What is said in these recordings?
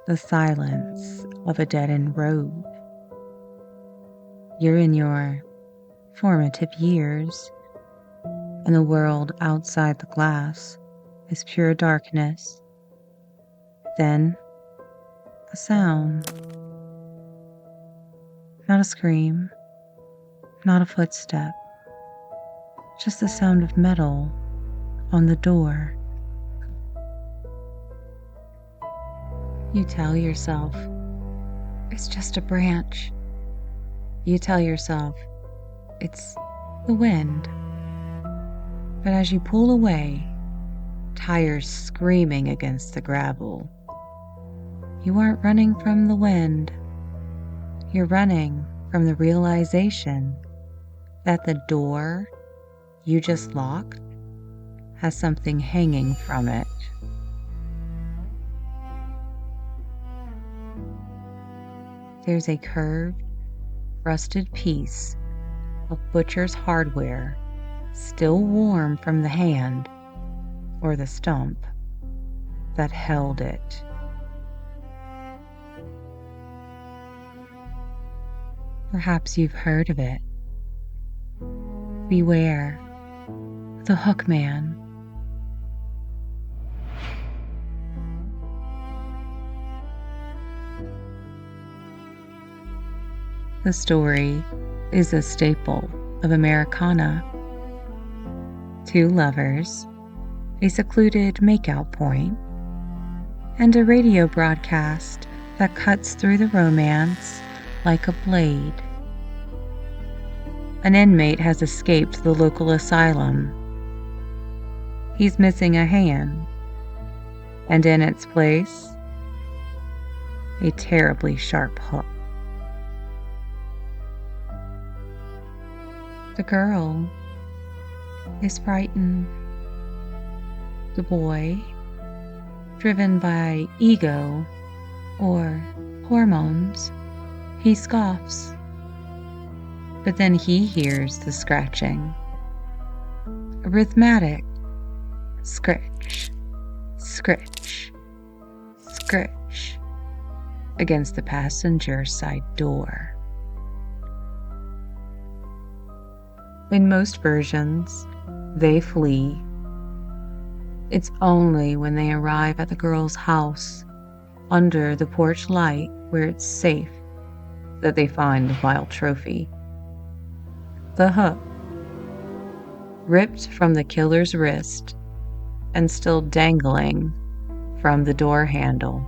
the silence of a dead-end road. You're in your formative years, and the world outside the glass is pure darkness. Then, a sound. Not a scream, not a footstep, just the sound of metal on the door. You tell yourself, it's just a branch. You tell yourself, it's the wind. But as you pull away, tires screaming against the gravel, you aren't running from the wind. You're running from the realization that the door you just locked has something hanging from it. There's a curved, rusted piece of butcher's hardware still warm from the hand or the stump that held it. Perhaps you've heard of it. Beware, the Hookman. The story is a staple of Americana. Two lovers, a secluded makeout point, and a radio broadcast that cuts through the romance like a blade. An inmate has escaped the local asylum. He's missing a hand, and in its place, a terribly sharp hook. The girl is frightened. The boy, driven by ego or hormones, he scoffs. But then he hears the scratching. A rhythmic scritch, scritch, scritch against the passenger side door. In most versions, they flee. It's only when they arrive at the girl's house, under the porch light where it's safe, that they find the vile trophy. The hook, ripped from the killer's wrist and still dangling from the door handle.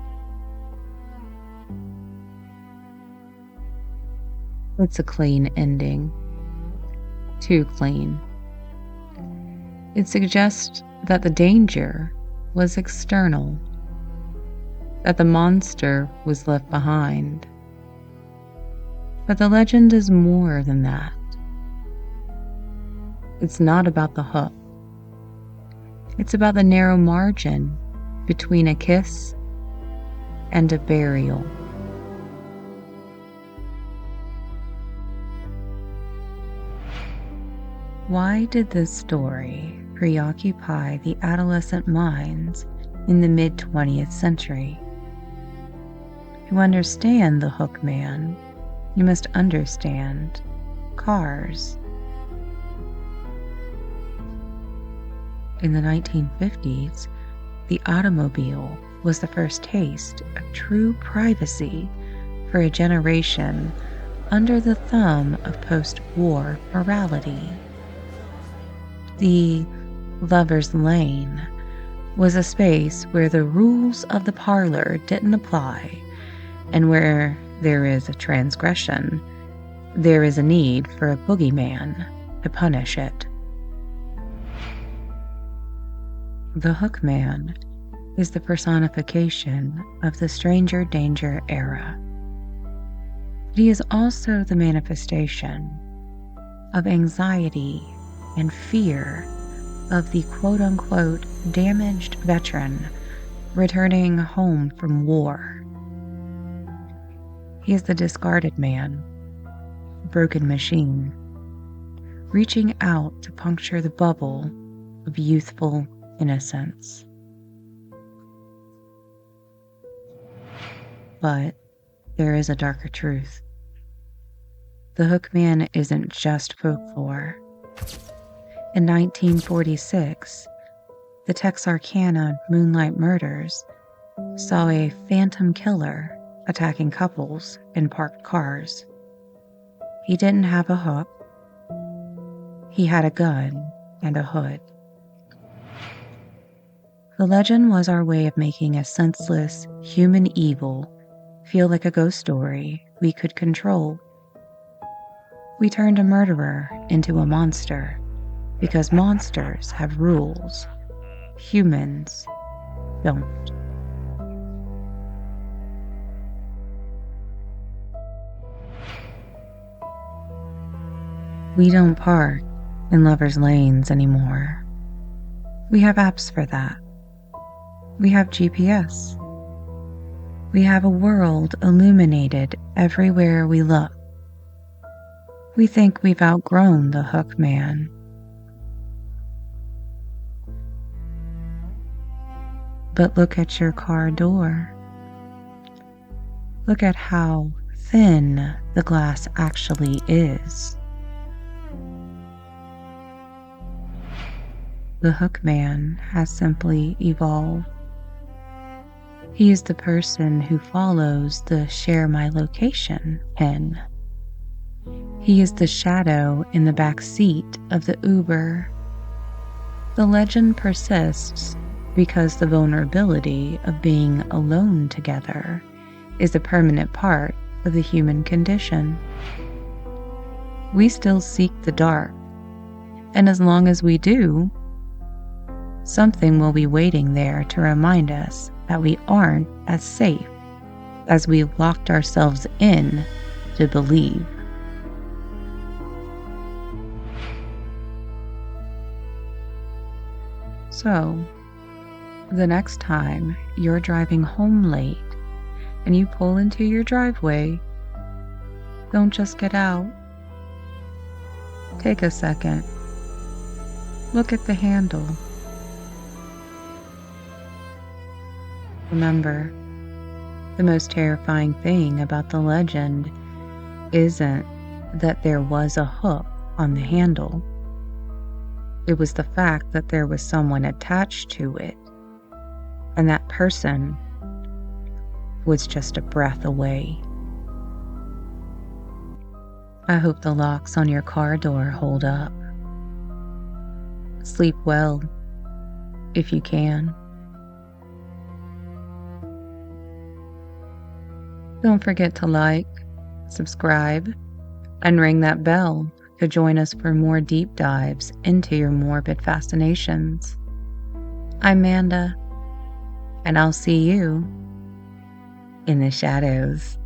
It's a clean ending. Too clean. It suggests that the danger was external, that the monster was left behind. But the legend is more than that. It's not about the hook. It's about the narrow margin between a kiss and a burial. Why did this story preoccupy the adolescent minds in the mid-20th century? To understand the Hookman, you must understand cars. In the 1950s, the automobile was the first taste of true privacy for a generation under the thumb of post-war morality. The lover's lane was a space where the rules of the parlor didn't apply, and where there is a transgression, there is a need for a boogeyman to punish it. The Hookman is the personification of the stranger danger era. But he is also the manifestation of anxiety and fear of the quote-unquote damaged veteran returning home from war. He is the discarded man, broken machine, reaching out to puncture the bubble of youthful innocence. But there is a darker truth. The Hookman isn't just folklore. In 1946, the Texarkana Moonlight Murders saw a phantom killer attacking couples in parked cars. He didn't have a hook. He had a gun and a hood. The legend was our way of making a senseless human evil feel like a ghost story we could control. We turned a murderer into a monster because monsters have rules. Humans don't. We don't park in lovers' lanes anymore. We have apps for that. We have GPS. We have a world illuminated everywhere we look. We think we've outgrown the Hookman. But look at your car door. Look at how thin the glass actually is. The Hookman has simply evolved. He is the person who follows the share my location pin. He is the shadow in the back seat of the Uber. The legend persists because the vulnerability of being alone together is a permanent part of the human condition. We still seek the dark, and as long as we do, something will be waiting there to remind us that we aren't as safe as we locked ourselves in to believe. So, the next time you're driving home late and you pull into your driveway, don't just get out. Take a second. Look at the handle. Remember, the most terrifying thing about the legend isn't that there was a hook on the handle. It was the fact that there was someone attached to it, and that person was just a breath away. I hope the locks on your car door hold up. Sleep well, if you can. Don't forget to like, subscribe, and ring that bell to join us for more deep dives into your morbid fascinations. I'm Manda, and I'll see you in the shadows.